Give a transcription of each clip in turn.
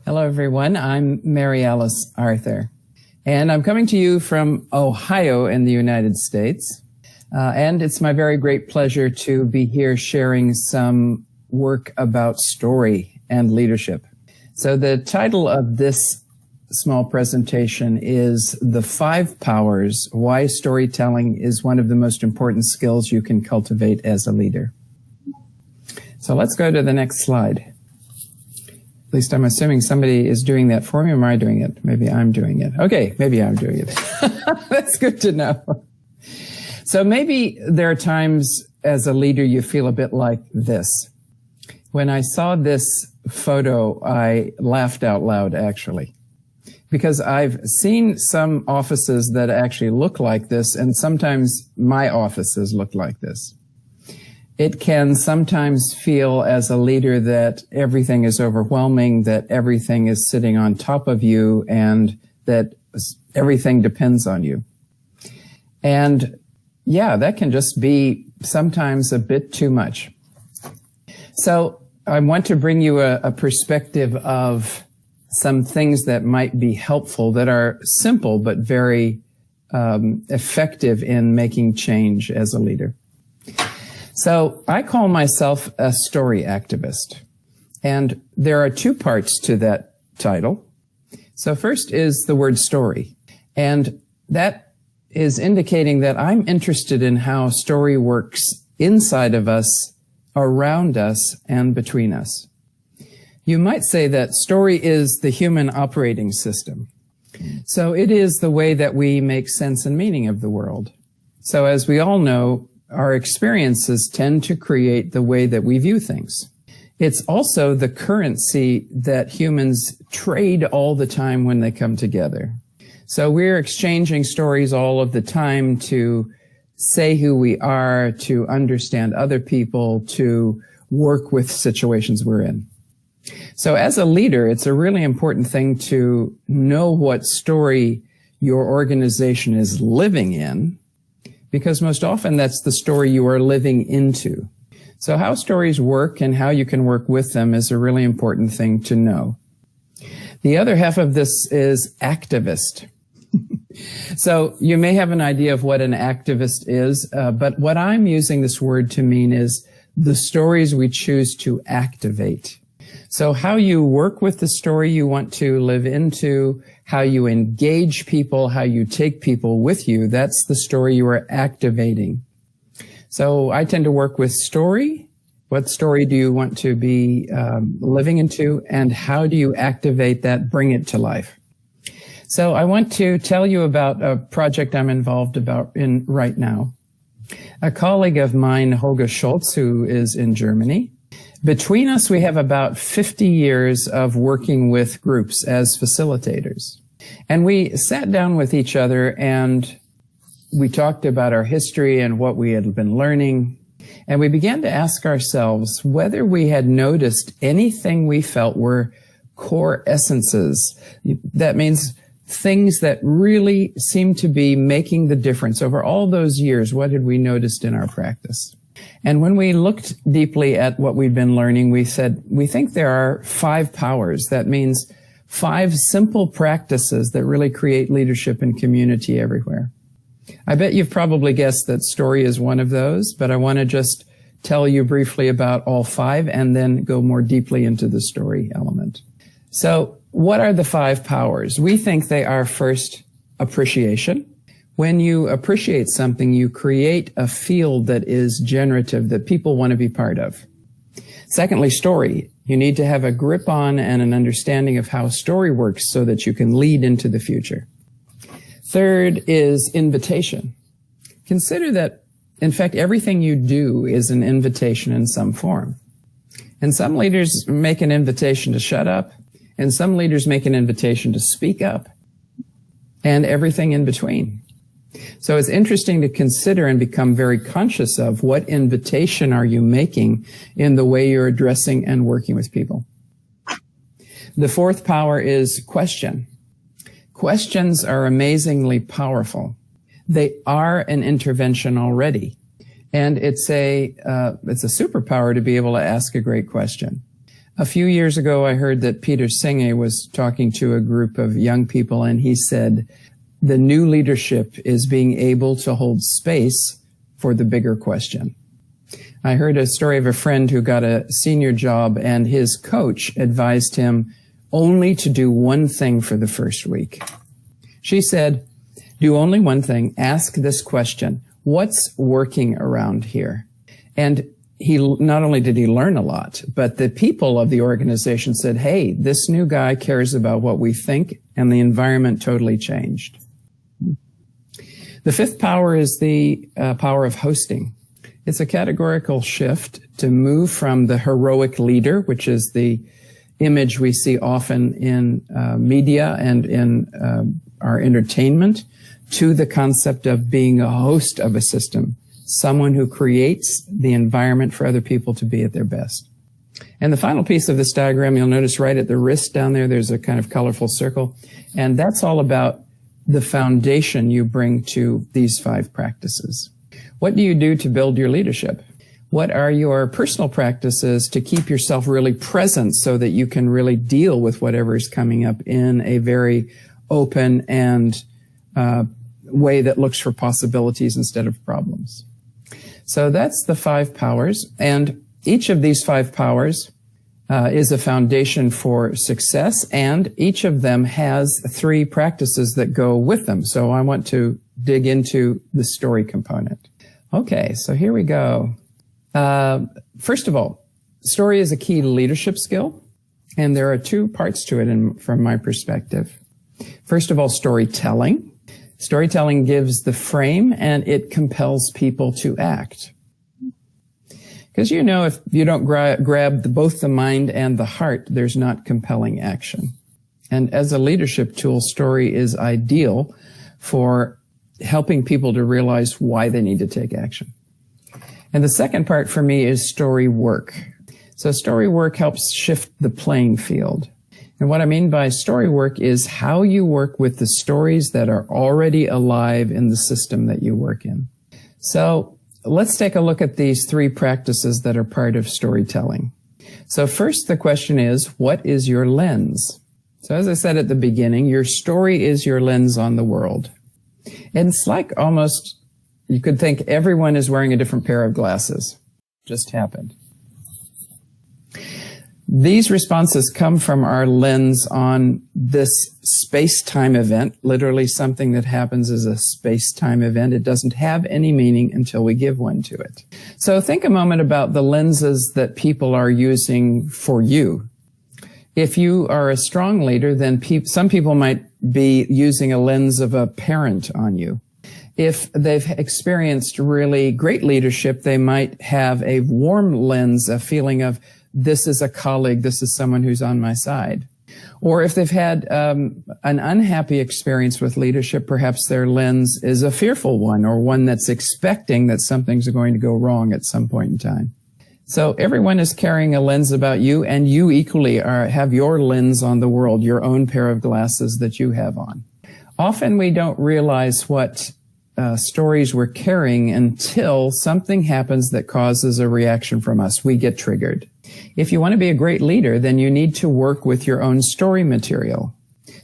Hello, everyone. I'm Mary Alice Arthur, and I'm coming to you from Ohio in the United States. And it's my very great pleasure to be here sharing some work about story and leadership. So the title of this small presentation is The 5 Powers, Why Storytelling is One of the Most Important Skills You Can Cultivate as a Leader. So let's go to the next slide. At least I'm assuming somebody is doing that for me, or am I doing it? Maybe I'm doing it. Okay, maybe I'm doing it. That's good to know. So maybe there are times as a leader you feel a bit like this. When I saw this photo, I laughed out loud, actually, because I've seen some offices that actually look like this, and sometimes my offices look like this. It can sometimes feel as a leader that everything is overwhelming, that everything is sitting on top of you, and that everything depends on you. And yeah, that can just be sometimes a bit too much. So I want to bring you a perspective of some things that might be helpful, that are simple but very effective in making change as a leader. So I call myself a story activist, and there are 2 parts to that title. So first is the word story, and that is indicating that I'm interested in how story works inside of us, around us, and between us. You might say that story is the human operating system. So it is the way that we make sense and meaning of the world. So as we all know, our experiences tend to create the way that we view things. It's also the currency that humans trade all the time when they come together. So we're exchanging stories all of the time to say who we are, to understand other people, to work with situations we're in. So as a leader, it's a really important thing to know what story your organization is living in, because most often that's the story you are living into. So how stories work and how you can work with them is a really important thing to know. The other half of this is activist. So you may have an idea of what an activist is, but what I'm using this word to mean is the stories we choose to activate. So how you work with the story you want to live into, how you engage people, how you take people with you, that's the story you are activating. So I tend to work with story. What story do you want to be living into, and how do you activate that, bring it to life? So I want to tell you about a project I'm involved in right now. A colleague of mine, Holger Schultz, who is in Germany, between us, we have about 50 years of working with groups as facilitators. And we sat down with each other and we talked about our history and what we had been learning. And we began to ask ourselves whether we had noticed anything we felt were core essences. That means things that really seemed to be making the difference over all those years. What had we noticed in our practice? And when we looked deeply at what we've been learning, we said, we think there are 5 powers. That means 5 simple practices that really create leadership and community everywhere. I bet you've probably guessed that story is one of those, but I want to just tell you briefly about all 5 and then go more deeply into the story element. So what are the 5 powers? We think they are, first, appreciation. When you appreciate something, you create a field that is generative, that people want to be part of. Secondly, story. You need to have a grip on and an understanding of how story works so that you can lead into the future. Third is invitation. Consider that, in fact, everything you do is an invitation in some form. And some leaders make an invitation to shut up, and some leaders make an invitation to speak up, and everything in between. So it's interesting to consider and become very conscious of what invitation are you making in the way you're addressing and working with people. The 4th power is question. Questions are amazingly powerful. They are an intervention already. And it's a superpower to be able to ask a great question. A few years ago, I heard that Peter Senge was talking to a group of young people, and he said, the new leadership is being able to hold space for the bigger question. I heard a story of a friend who got a senior job, and his coach advised him only to do one thing for the first week. She said, do only one thing, ask this question, what's working around here? And he not only did he learn a lot, but the people of the organization said, hey, this new guy cares about what we think, and the environment totally changed. The fifth power is the power of hosting. It's a categorical shift to move from the heroic leader, which is the image we see often in media and in our entertainment, to the concept of being a host of a system. Someone who creates the environment for other people to be at their best. And the final piece of this diagram, you'll notice right at the wrist down there, there's a kind of colorful circle. And that's all about the foundation you bring to these 5 practices. What do you do to build your leadership? What are your personal practices to keep yourself really present so that you can really deal with whatever is coming up in a very open and way that looks for possibilities instead of problems? So that's the 5 powers, and each of these 5 powers is a foundation for success, and each of them has 3 practices that go with them. So I want to dig into the story component. Okay, so here we go. First of all, story is a key leadership skill, and there are 2 parts to it from my perspective. First of all, storytelling. Storytelling gives the frame, and it compels people to act. Because you know, if you don't grab both the mind and the heart, there's not compelling action. And as a leadership tool, story is ideal for helping people to realize why they need to take action. And the second part for me is story work. So story work helps shift the playing field. And what I mean by story work is how you work with the stories that are already alive in the system that you work in. So let's take a look at these 3 practices that are part of storytelling. So first, the question is, what is your lens? So as I said at the beginning, your story is your lens on the world. And it's like almost, you could think everyone is wearing a different pair of glasses. Just happened. These responses come from our lens on this space-time event, literally something that happens as a space-time event. It doesn't have any meaning until we give one to it. So think a moment about the lenses that people are using for you. If you are a strong leader, then some people might be using a lens of a parent on you. If they've experienced really great leadership, they might have a warm lens, a feeling of, this is a colleague, this is someone who's on my side. Or if they've had an unhappy experience with leadership, perhaps their lens is a fearful one, or one that's expecting that something's going to go wrong at some point in time. So everyone is carrying a lens about you, and you equally have your lens on the world, your own pair of glasses that you have on. Often we don't realize what stories we're carrying until something happens that causes a reaction from us. We get triggered. If you want to be a great leader, then you need to work with your own story material.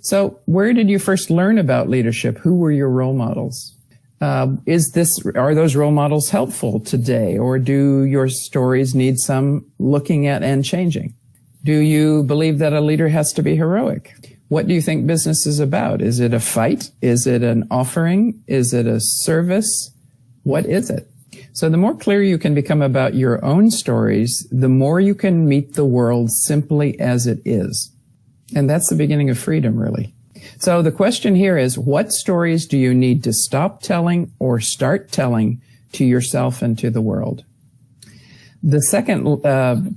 So where did you first learn about leadership? Who were your role models? Are those role models helpful today, or do your stories need some looking at and changing? Do you believe that a leader has to be heroic? What do you think business is about? Is it a fight? Is it an offering? Is it a service? What is it? So the more clear you can become about your own stories, the more you can meet the world simply as it is. And that's the beginning of freedom, really. So the question here is, what stories do you need to stop telling or start telling to yourself and to the world? The second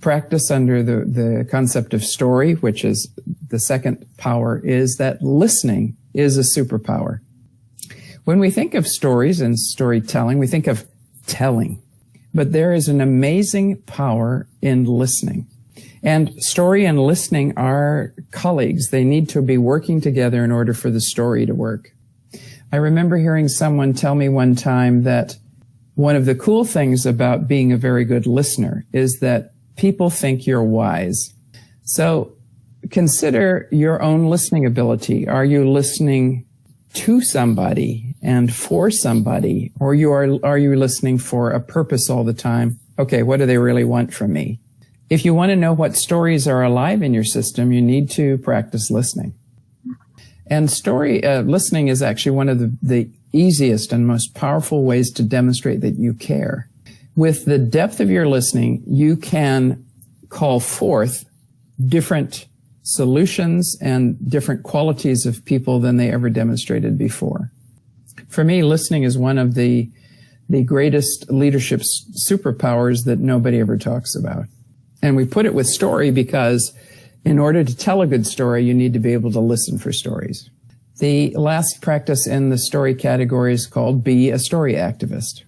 practice under the concept of story, which is the second power, is that listening is a superpower. When we think of stories and storytelling, we think of telling. But there is an amazing power in listening. And story and listening are colleagues. They need to be working together in order for the story to work. I remember hearing someone tell me one time that one of the cool things about being a very good listener is that people think you're wise. So consider your own listening ability. Are you listening to somebody and for somebody, or are you listening for a purpose all the time? Okay, what do they really want from me? If you want to know what stories are alive in your system, you need to practice listening. And listening is actually one of the easiest and most powerful ways to demonstrate that you care. With the depth of your listening, you can call forth different solutions and different qualities of people than they ever demonstrated before. For me, listening is one of the greatest leadership superpowers that nobody ever talks about. And we put it with story because in order to tell a good story, you need to be able to listen for stories. The last practice in the story category is called Be a Story Activist.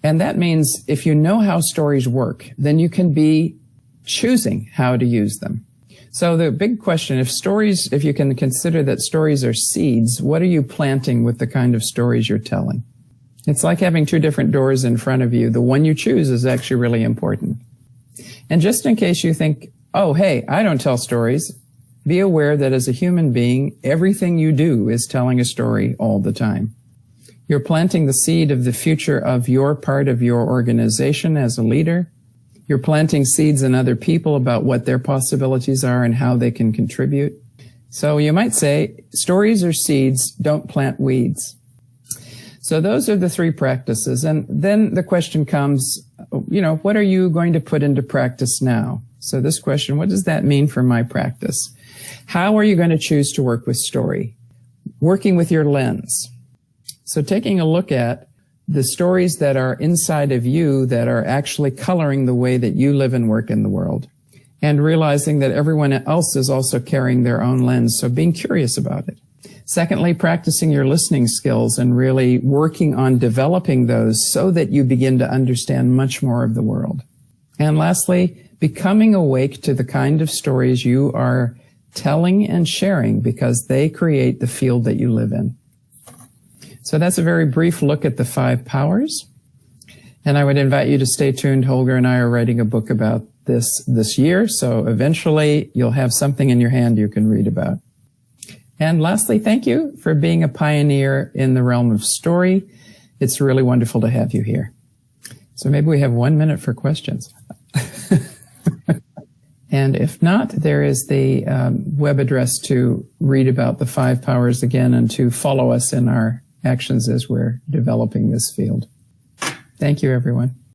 And that means if you know how stories work, then you can be choosing how to use them. So the big question, if you can consider that stories are seeds, what are you planting with the kind of stories you're telling? It's like having two different doors in front of you. The one you choose is actually really important. And just in case you think, oh, hey, I don't tell stories, be aware that as a human being, everything you do is telling a story all the time. You're planting the seed of the future of your part of your organization as a leader. You're planting seeds in other people about what their possibilities are and how they can contribute. So you might say, stories are seeds, don't plant weeds. So those are the three practices. And then the question comes, what are you going to put into practice now? So this question, what does that mean for my practice? How are you going to choose to work with story? Working with your lens. So taking a look at the stories that are inside of you that are actually coloring the way that you live and work in the world, and realizing that everyone else is also carrying their own lens, so being curious about it. Secondly, practicing your listening skills and really working on developing those so that you begin to understand much more of the world. And lastly, becoming awake to the kind of stories you are telling and sharing because they create the field that you live in. So that's a very brief look at the 5 powers. And I would invite you to stay tuned. Holger and I are writing a book about this year. So eventually you'll have something in your hand you can read about. And lastly, thank you for being a pioneer in the realm of story. It's really wonderful to have you here. So maybe we have 1 minute for questions. And if not, there is the web address to read about the 5 powers again and to follow us in our actions as we're developing this field. Thank you, everyone.